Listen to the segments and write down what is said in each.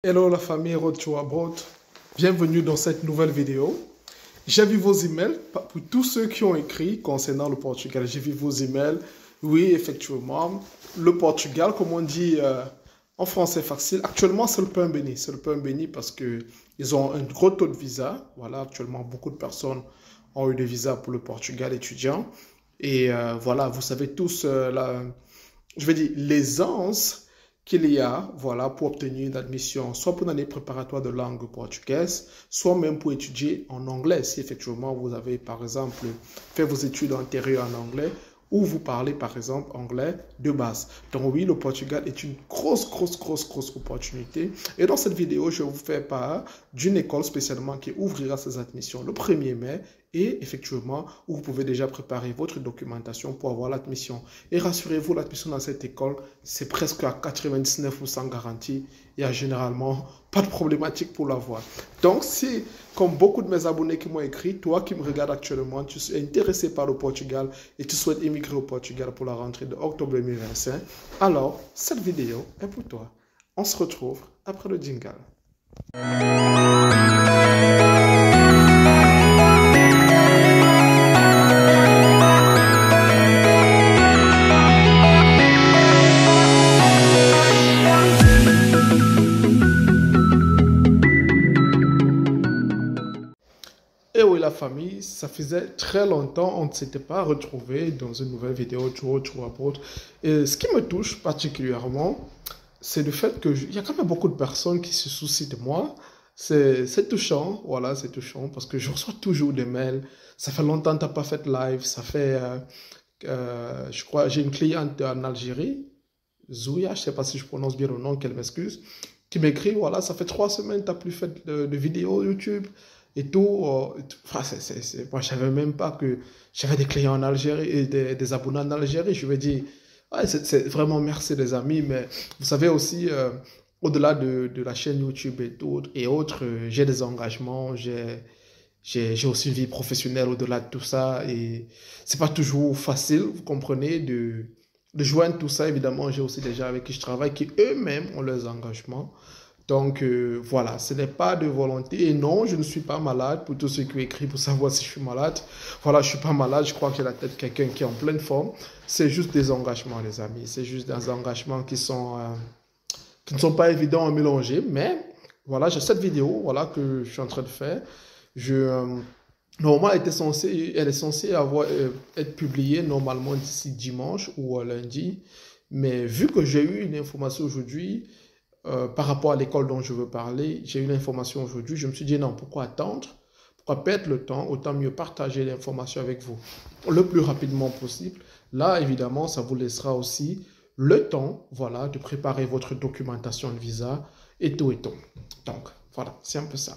Hello la famille Road to Abroad, bienvenue dans cette nouvelle vidéo. J'ai vu vos emails, pour tous ceux qui ont écrit concernant le Portugal, j'ai vu vos emails. Oui, effectivement, le Portugal, comme on dit en français facile, actuellement c'est le pain béni. C'est le pain béni parce qu'ils ont un gros taux de visa. Voilà, actuellement beaucoup de personnes ont eu des visas pour le Portugal étudiant. Et voilà, vous savez tous, je vais dire, l'aisance qu'il y a, voilà, pour obtenir une admission, soit pour une année préparatoire de langue portugaise, soit même pour étudier en anglais, si effectivement vous avez, par exemple, fait vos études antérieures en anglais, ou vous parlez, par exemple, anglais de base. Donc oui, le Portugal est une grosse opportunité. Et dans cette vidéo, je vais vous faire part d'une école spécialement qui ouvrira ses admissions le 1er mai, et effectivement, où vous pouvez déjà préparer votre documentation pour avoir l'admission. Et rassurez-vous, l'admission dans cette école, c'est presque à 99% garanti. Il n'y a généralement pas de problématique pour l'avoir. Donc, si, comme beaucoup de mes abonnés qui m'ont écrit, toi qui me regardes actuellement, tu es intéressé par le Portugal et tu souhaites immigrer au Portugal pour la rentrée de octobre 2025, alors cette vidéo est pour toi. On se retrouve après le jingle. Et oui, la famille, ça faisait très longtemps, on ne s'était pas retrouvé dans une nouvelle vidéo to Abroad. Et ce qui me touche particulièrement, c'est le fait qu'il y a quand même beaucoup de personnes qui se soucient de moi. C'est touchant, voilà, c'est touchant parce que je reçois toujours des mails. Ça fait longtemps que tu n'as pas fait live, ça fait, je crois, j'ai une cliente en Algérie, Zouya, je ne sais pas si je prononce bien le nom, qu'elle m'excuse, qui m'écrit, voilà, ça fait 3 semaines que tu n'as plus fait de vidéos YouTube et tout. Enfin, moi, je ne savais même pas que j'avais des clients en Algérie et des abonnés en Algérie. Je veux dire, ouais, c'est vraiment merci les amis, mais vous savez aussi, au-delà de la chaîne YouTube et autres, j'ai des engagements, j'ai aussi une vie professionnelle au-delà de tout ça et c'est pas toujours facile, vous comprenez, de joindre tout ça. Évidemment, j'ai aussi des gens avec qui je travaille qui eux-mêmes ont leurs engagements. Donc voilà, ce n'est pas de volonté. Et non, je ne suis pas malade. Pour tous ceux qui écrivent pour savoir si je suis malade. Voilà, je ne suis pas malade. Je crois que j'ai la tête de quelqu'un qui est en pleine forme. C'est juste des engagements, les amis. C'est juste des engagements qui ne sont pas évidents à mélanger. Mais voilà, j'ai cette vidéo voilà, que je suis en train de faire. Normalement, elle est censée être publiée normalement d'ici dimanche ou lundi. Mais vu que j'ai eu une information aujourd'hui, par rapport à l'école dont je veux parler, j'ai eu l'information aujourd'hui, je me suis dit non, pourquoi attendre? Pourquoi perdre le temps? Autant mieux partager l'information avec vous le plus rapidement possible. Là, évidemment, ça vous laissera aussi le temps, voilà, de préparer votre documentation de visa et tout et tout. Donc, voilà, c'est un peu ça.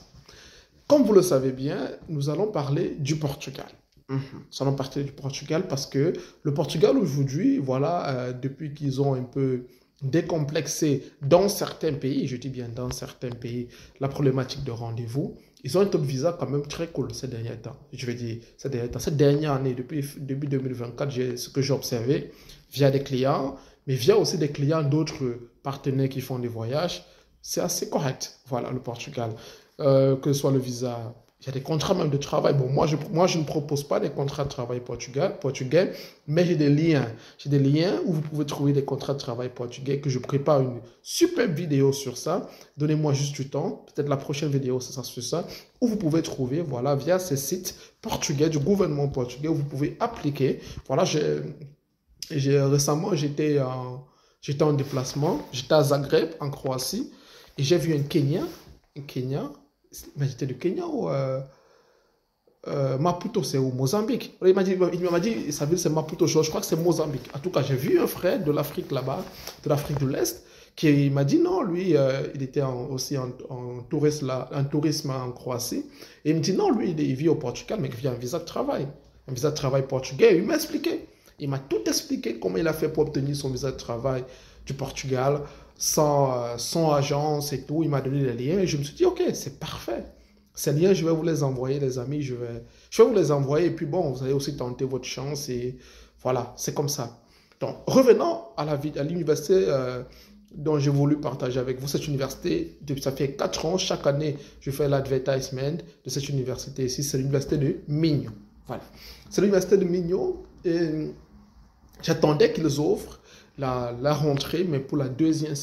Comme vous le savez bien, nous allons parler du Portugal. Nous allons parler du Portugal parce que le Portugal aujourd'hui, voilà, depuis qu'ils ont un peu décomplexé dans certains pays, je dis bien dans certains pays, la problématique de rendez-vous, ils ont un taux de visa quand même très cool ces derniers temps. Je veux dire, cette dernière année, depuis début 2024, ce que j'ai observé via des clients, mais via aussi des clients d'autres partenaires qui font des voyages, c'est assez correct, voilà, le Portugal. Que ce soit le visa, il y a des contrats même de travail. Bon, moi, je ne propose pas des contrats de travail portugais, mais j'ai des liens. J'ai des liens où vous pouvez trouver des contrats de travail portugais, que je prépare une superbe vidéo sur ça. Donnez-moi juste du temps. Peut-être la prochaine vidéo, ça sera sur ça. Où vous pouvez trouver, voilà, via ces sites portugais, du gouvernement portugais, où vous pouvez appliquer. Voilà, récemment, j'étais en déplacement. J'étais à Zagreb, en Croatie, et j'ai vu un Kenyan, mais j'étais du Kenya ou Maputo, c'est où? Mozambique. Il m'a dit, sa ville c'est Maputo, je crois que c'est Mozambique. En tout cas, j'ai vu un frère de l'Afrique là-bas, de l'Afrique de l'Est, qui m'a dit non, lui, il était aussi en tourisme en Croatie. Et il me dit non, lui, il vit au Portugal, mais il vit un visa de travail. Un visa de travail portugais. Et il m'a expliqué. Il m'a tout expliqué comment il a fait pour obtenir son visa de travail du Portugal, sans agence et tout. Il m'a donné les liens et je me suis dit, ok, c'est parfait. Ces liens, je vais vous les envoyer, les amis. Je vais vous les envoyer et puis bon, vous allez aussi tenter votre chance et voilà, c'est comme ça. Donc, revenons à l'université dont j'ai voulu partager avec vous. Cette université, ça fait 4 ans, chaque année, je fais l'advertisement de cette université ici. C'est l'université de Mignon. Voilà. C'est l'université de Mignon et j'attendais qu'ils ouvrent la rentrée, mais pour la deuxième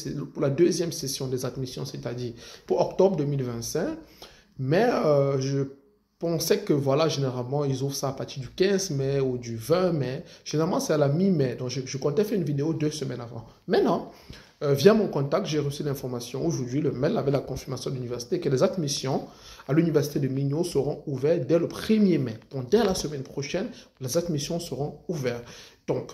session des admissions, c'est-à-dire pour octobre 2025. Mais je pensais que, voilà, généralement, ils ouvrent ça à partir du 15 mai ou du 20 mai. Généralement, c'est à la mi-mai. Donc, je comptais faire une vidéo 2 semaines avant. Mais non, via mon contact, j'ai reçu l'information aujourd'hui, le mail avec la confirmation de l'université, que les admissions à l'université de Mignon seront ouvertes dès le 1er mai. Donc, dès la semaine prochaine, les admissions seront ouvertes. Donc,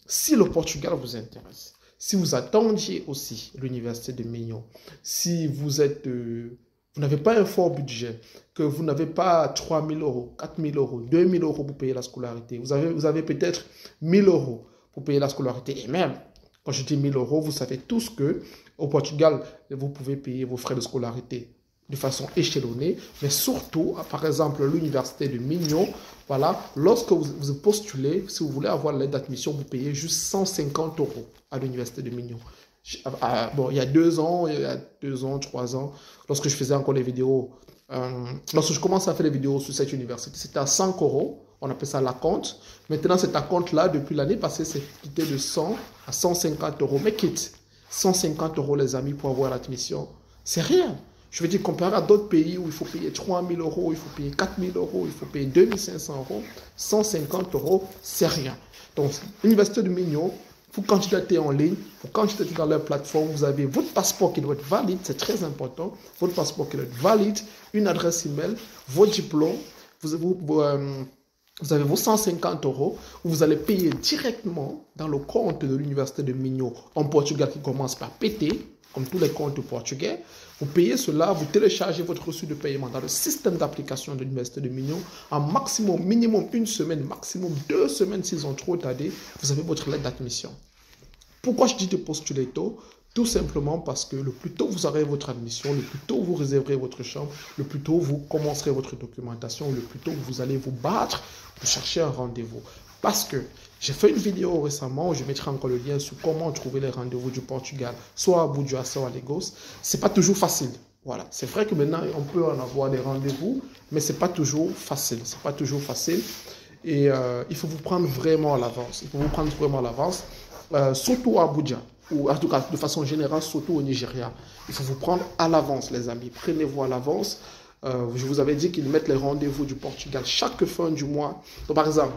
si le Portugal vous intéresse, si vous attendiez aussi l'université de Mignon, si vous êtes... vous n'avez pas un fort budget, que vous n'avez pas 3 000 euros, 4 000 euros, 2 000 euros pour payer la scolarité. Vous avez peut-être 1 000 euros pour payer la scolarité. Et même, quand je dis 1 000 euros, vous savez tous qu'au Portugal, vous pouvez payer vos frais de scolarité de façon échelonnée. Mais surtout, par exemple, l'université de Mignon, voilà, lorsque vous postulez, si vous voulez avoir l'aide d'admission, vous payez juste 150 euros à l'université de Mignon. Bon, il y a 2 ans, 3 ans, lorsque je faisais encore des vidéos, lorsque je commençais à faire des vidéos sur cette université, c'était à 5 euros, on appelle ça l'acompte. Maintenant, cet acompte-là, depuis l'année passée, c'est quitté de 100 à 150 euros. Mais quitte, 150 euros, les amis, pour avoir l'admission, c'est rien. Je veux dire, comparé à d'autres pays où il faut payer 3 000 euros, il faut payer 4 000 euros, il faut payer 2 500 euros, 150 euros, c'est rien. Donc, l'université de Mignon, vous candidatez en ligne, vous candidatez dans leur plateforme, vous avez votre passeport qui doit être valide, c'est très important, votre passeport qui doit être valide, une adresse email, vos diplômes, vous avez vos 150 euros, vous allez payer directement dans le compte de l'université de Mignon en Portugal qui commence par PT, comme tous les comptes portugais. Vous payez cela, vous téléchargez votre reçu de paiement dans le système d'application de l'université de Mignon. En minimum 1 semaine, maximum 2 semaines s'ils ont trop tardé, vous avez votre lettre d'admission. Pourquoi je dis de postuler tôt? Tout simplement parce que le plus tôt vous aurez votre admission, le plus tôt vous réserverez votre chambre, le plus tôt vous commencerez votre documentation, le plus tôt vous allez vous battre pour chercher un rendez-vous. Parce que j'ai fait une vidéo récemment où je mettrai encore le lien sur comment trouver les rendez-vous du Portugal, soit à Buja, soit à Lagos. Ce n'est pas toujours facile. Voilà. C'est vrai que maintenant, on peut en avoir des rendez-vous, mais ce n'est pas toujours facile. C'est pas toujours facile. Et il faut vous prendre vraiment à l'avance. Il faut vous prendre vraiment à l'avance, surtout à Abuja, ou en tout cas de façon générale, surtout au Nigeria. Il faut vous prendre à l'avance, les amis. Prenez-vous à l'avance. Je vous avais dit qu'ils mettent les rendez-vous du Portugal chaque fin du mois. Donc, par exemple,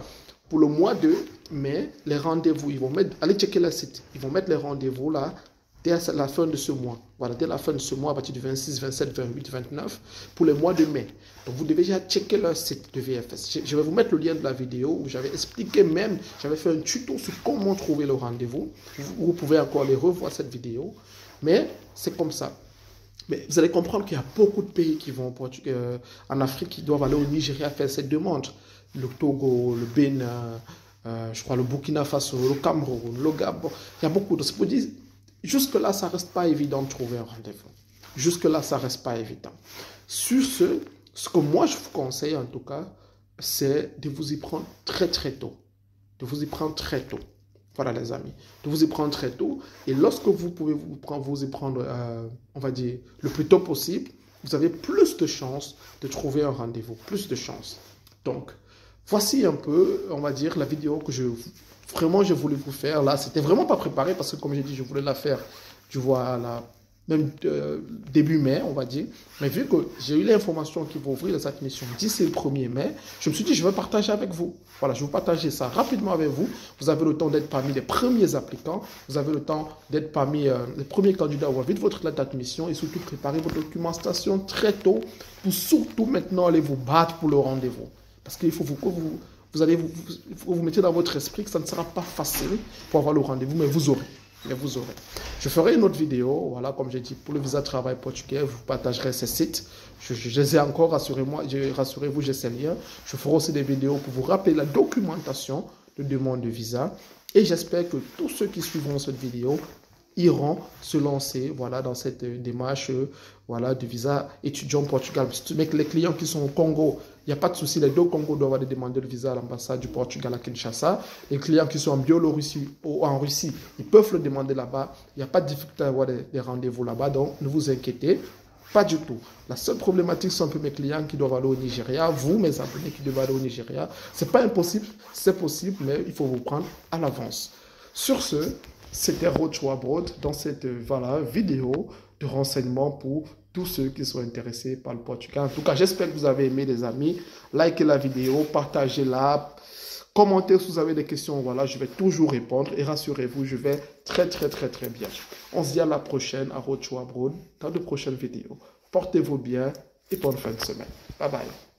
pour le mois de mai, les rendez-vous, ils vont mettre, allez checker le site, ils vont mettre les rendez-vous là, dès la fin de ce mois. Voilà, dès la fin de ce mois, à partir du 26, 27, 28, 29, pour le mois de mai. Donc, vous devez déjà checker leur site de VFS. Je vais vous mettre le lien de la vidéo où j'avais expliqué même, j'avais fait un tuto sur comment trouver le rendez-vous. Vous pouvez encore aller revoir cette vidéo. Mais c'est comme ça. Mais vous allez comprendre qu'il y a beaucoup de pays qui vont en Afrique qui doivent aller au Nigeria faire cette demande. Le Togo, le Bénin, je crois le Burkina Faso, le Cameroun, le Gabon. Il y a beaucoup de... Jusque-là, ça ne reste pas évident de trouver un rendez-vous. Jusque-là, ça ne reste pas évident. Sur ce que moi je vous conseille en tout cas, c'est de vous y prendre très très tôt. De vous y prendre très tôt. Voilà les amis. De vous y prendre très tôt. Et lorsque vous pouvez vous y prendre, on va dire, le plus tôt possible, vous avez plus de chances de trouver un rendez-vous. Plus de chances. Donc, voici un peu, on va dire, la vidéo que j'ai voulu vous faire. Là, c'était vraiment pas préparé parce que, comme j'ai dit, je voulais la faire, tu vois, même début mai, on va dire. Mais vu que j'ai eu l'information qui va ouvrir les admissions d'ici le 1er mai, je me suis dit, je vais partager avec vous. Voilà, je vais partager ça rapidement avec vous. Vous avez le temps d'être parmi les premiers applicants. Vous avez le temps d'être parmi les premiers candidats à avoir vite votre lettre d'admission et surtout préparer votre documentation très tôt pour surtout maintenant aller vous battre pour le rendez-vous. Parce qu'il faut que vous mettez dans votre esprit que ça ne sera pas facile pour avoir le rendez-vous, mais vous aurez. Je ferai une autre vidéo, voilà, comme j'ai dit, pour le visa travail portugais, vous partagerez ces sites. Je les ai encore, rassurez-vous, j'ai ces liens. Je ferai aussi des vidéos pour vous rappeler la documentation de demande de visa. Et j'espère que tous ceux qui suivront cette vidéo iront se lancer, voilà, dans cette démarche, voilà, de visa étudiant Portugal. Mais les clients qui sont au Congo, il n'y a pas de souci. Les deux Congos doivent aller demander le visa à l'ambassade du Portugal à Kinshasa. Les clients qui sont en Biélorussie ou en Russie, ils peuvent le demander là-bas. Il n'y a pas de difficulté à avoir des rendez-vous là-bas, donc ne vous inquiétez pas du tout. La seule problématique, c'est un peu mes clients qui doivent aller au Nigeria, vous, mes abonnés qui doivent aller au Nigeria. Ce n'est pas impossible, c'est possible, mais il faut vous prendre à l'avance. Sur ce, c'était Road to Abroad dans cette vidéo de renseignement pour tous ceux qui sont intéressés par le Portugal. En tout cas, j'espère que vous avez aimé, les amis. Likez la vidéo, partagez-la, commentez si vous avez des questions. Voilà, je vais toujours répondre et rassurez-vous, je vais très bien. On se dit à la prochaine à Road to Abroad dans de prochaines vidéos. Portez-vous bien et bonne fin de semaine. Bye bye.